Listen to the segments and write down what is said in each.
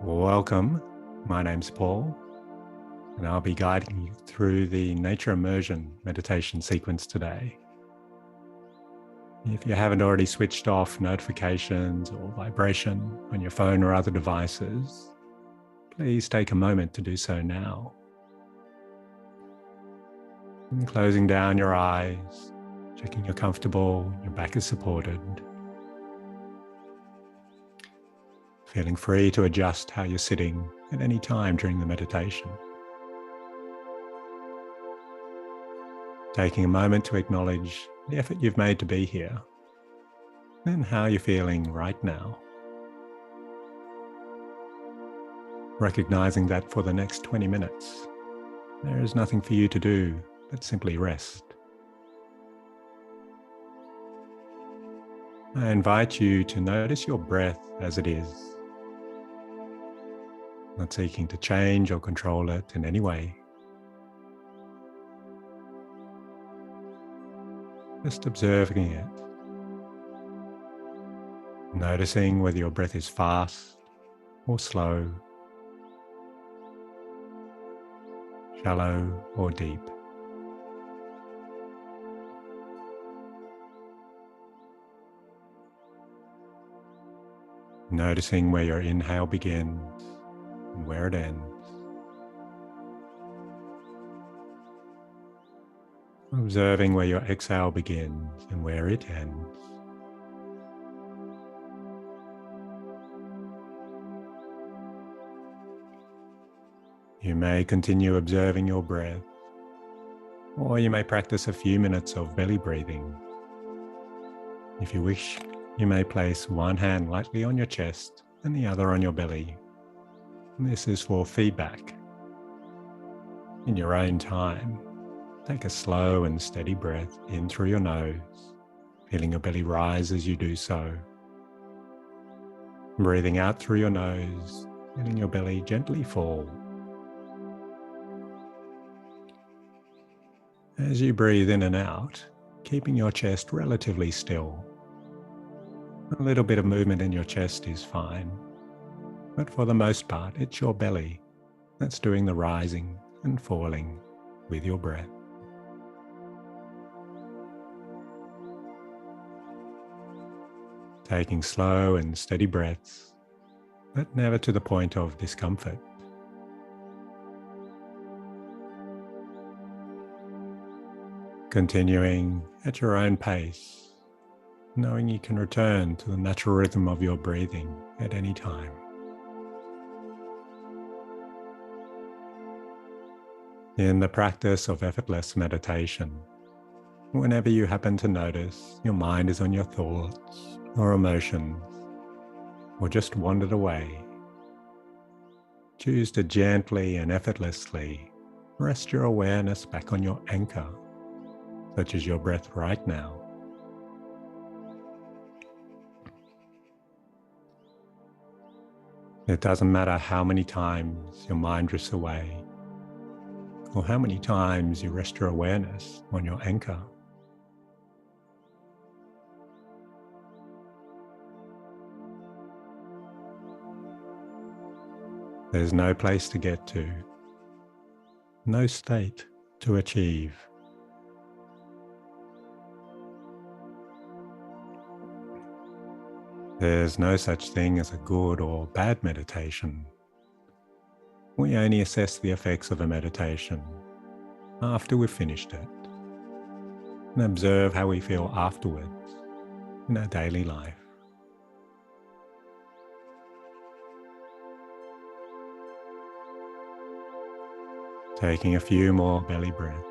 Welcome, my name's Paul, and I'll be guiding you through the Nature Immersion meditation sequence today. If you haven't already switched off notifications or vibration on your phone or other devices, please take a moment to do so now. And closing down your eyes, checking you're comfortable, your back is supported. Feeling free to adjust how you're sitting at any time during the meditation. Taking a moment to acknowledge the effort you've made to be here and how you're feeling right now. Recognizing that for the next 20 minutes, there is nothing for you to do but simply rest. I invite you to notice your breath as it is, not seeking to change or control it in any way. Just observing it. Noticing whether your breath is fast or slow, shallow or deep. Noticing where your inhale begins and where it ends. Observing where your exhale begins and where it ends. You may continue observing your breath, or you may practice a few minutes of belly breathing. If you wish, you may place one hand lightly on your chest and the other on your belly. This is for feedback. In your own time, take a slow and steady breath in through your nose, feeling your belly rise as you do so. Breathing out through your nose, feeling your belly gently fall. As you breathe in and out, keeping your chest relatively still. A little bit of movement in your chest is fine, but for the most part, it's your belly that's doing the rising and falling with your breath. Taking slow and steady breaths, but never to the point of discomfort. Continuing at your own pace, knowing you can return to the natural rhythm of your breathing at any time. In the practice of effortless meditation, whenever you happen to notice your mind is on your thoughts or emotions, or just wandered away, choose to gently and effortlessly rest your awareness back on your anchor, such as your breath right now. It doesn't matter how many times your mind drifts away, or how many times you rest your awareness on your anchor. There's no place to get to, no state to achieve. There's no such thing as a good or bad meditation. We only assess the effects of a meditation after we've finished it, and observe how we feel afterwards in our daily life. Taking a few more belly breaths.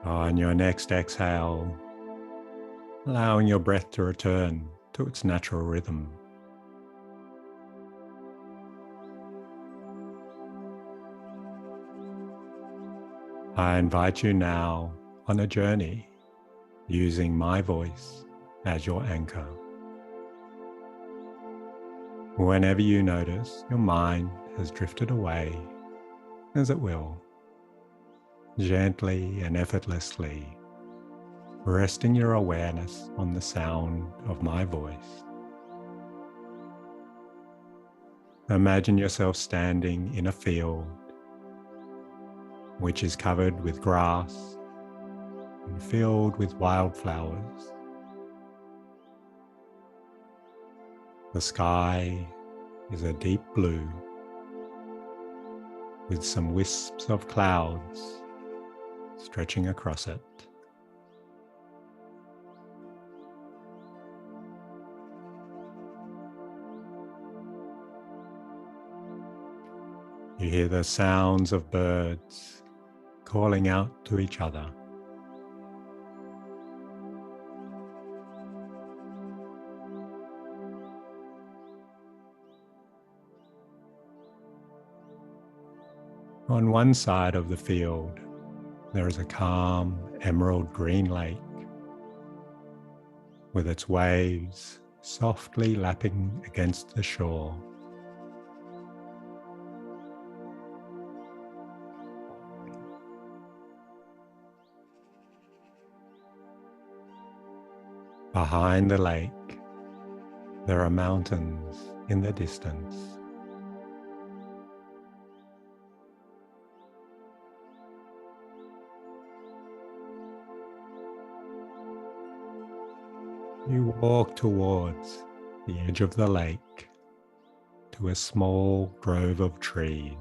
On your next exhale, allowing your breath to return to its natural rhythm. I invite you now on a journey using my voice as your anchor. Whenever you notice your mind has drifted away, as it will, gently and effortlessly, resting your awareness on the sound of my voice. Imagine yourself standing in a field which is covered with grass and filled with wildflowers. The sky is a deep blue with some wisps of clouds stretching across it. You hear the sounds of birds calling out to each other. On one side of the field, there is a calm emerald green lake with its waves softly lapping against the shore. Behind the lake, there are mountains in the distance. You walk towards the edge of the lake to a small grove of trees.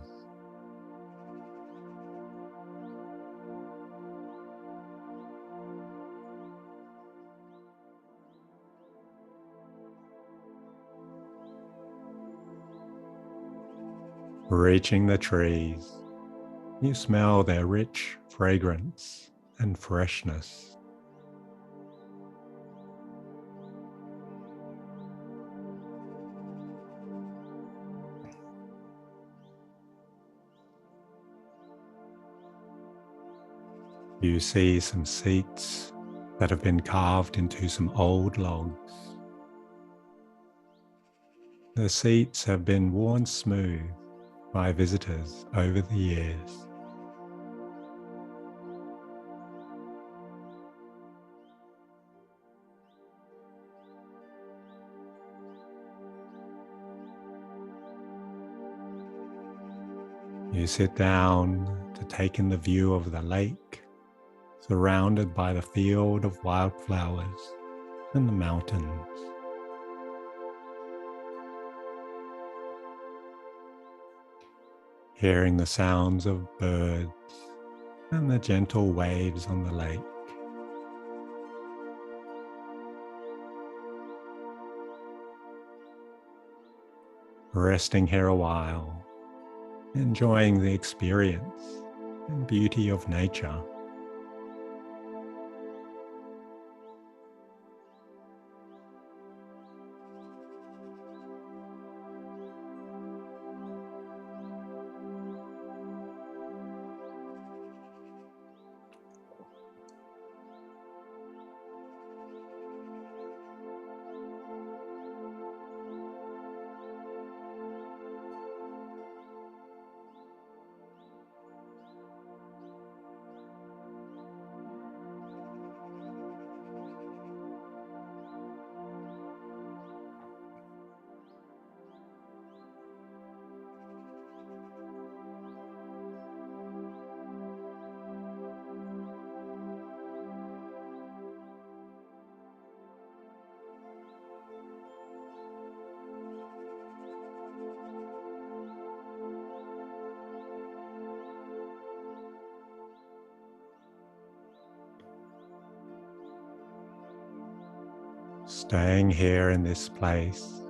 Reaching the trees, you smell their rich fragrance and freshness. You see some seats that have been carved into some old logs. The seats have been worn smooth by visitors over the years. You sit down to take in the view of the lake, surrounded by the field of wildflowers and the mountains. Hearing the sounds of birds and the gentle waves on the lake. Resting here a while, enjoying the experience and beauty of nature. Staying here in this place,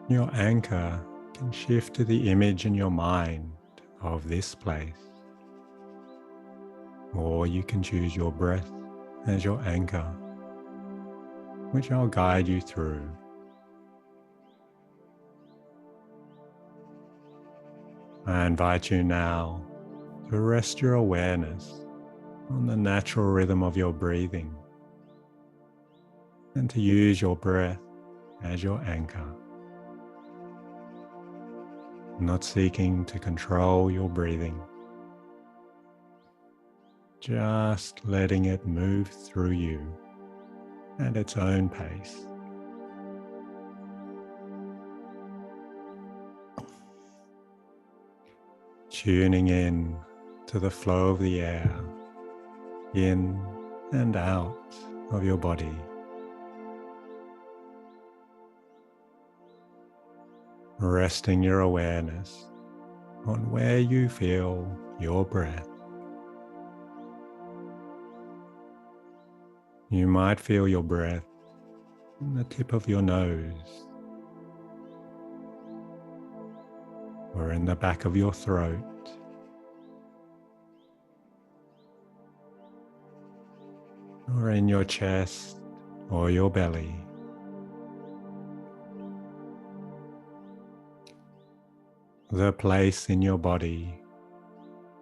your anchor can shift to the image in your mind of this place. Or you can choose your breath as your anchor, which I'll guide you through. I invite you now to rest your awareness on the natural rhythm of your breathing. and to use your breath as your anchor, not seeking to control your breathing, just letting it move through you at its own pace. Tuning in to the flow of the air in and out of your body. Resting your awareness on where you feel your breath. You might feel your breath in the tip of your nose, or in the back of your throat, or in your chest or your belly. The place in your body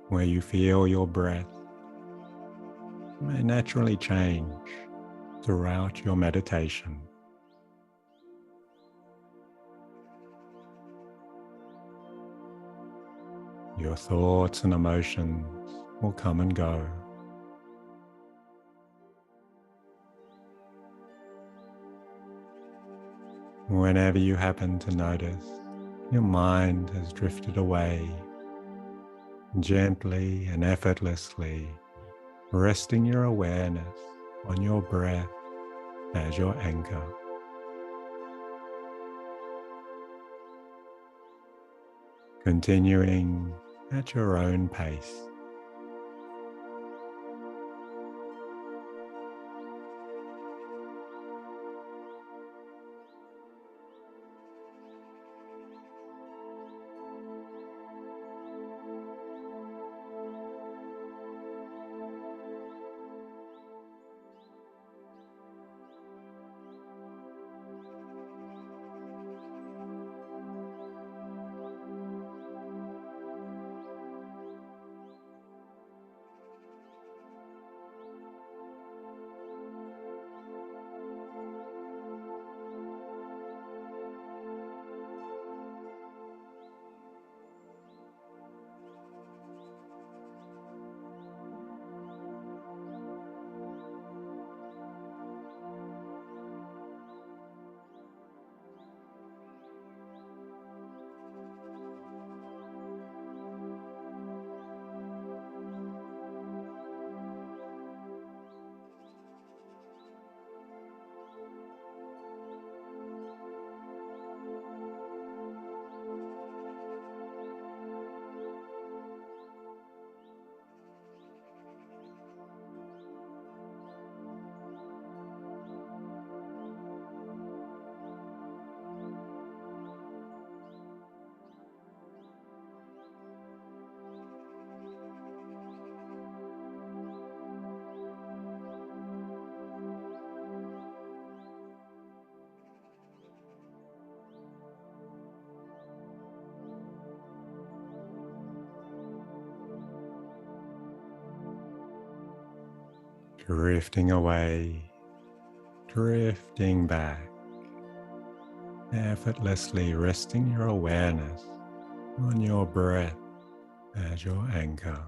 where you feel your breath may naturally change throughout your meditation. Your thoughts and emotions will come and go. Whenever you happen to notice your mind has drifted away, gently and effortlessly resting your awareness on your breath as your anchor. Continuing at your own pace. Drifting away, drifting back, effortlessly resting your awareness on your breath as your anchor.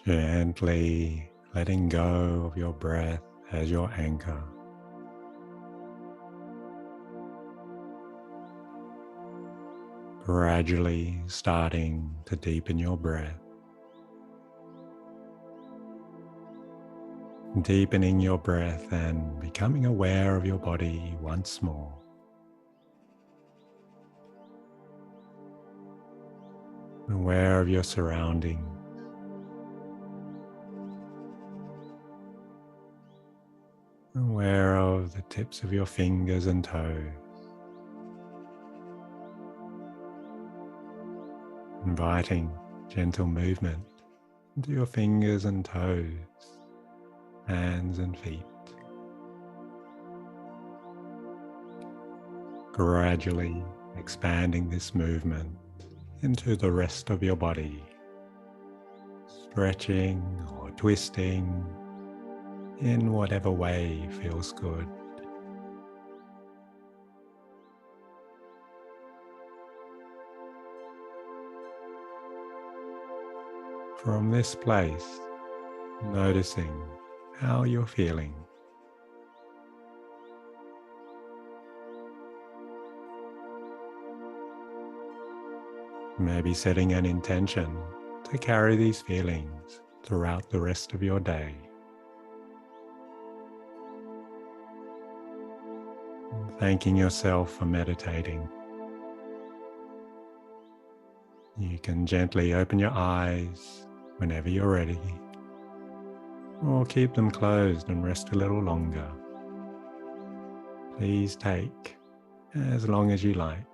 Gently letting go of your breath as your anchor. Gradually starting to deepen your breath. Deepening your breath and becoming aware of your body once more. Aware of your surroundings. Aware of the tips of your fingers and toes. Inviting gentle movement into your fingers and toes, hands and feet. Gradually expanding this movement into the rest of your body, stretching or twisting in whatever way feels good. From this place, noticing how you're feeling. Maybe setting an intention to carry these feelings throughout the rest of your day. Thanking yourself for meditating. You can gently open your eyes whenever you're ready, or keep them closed and rest a little longer. Please take as long as you like.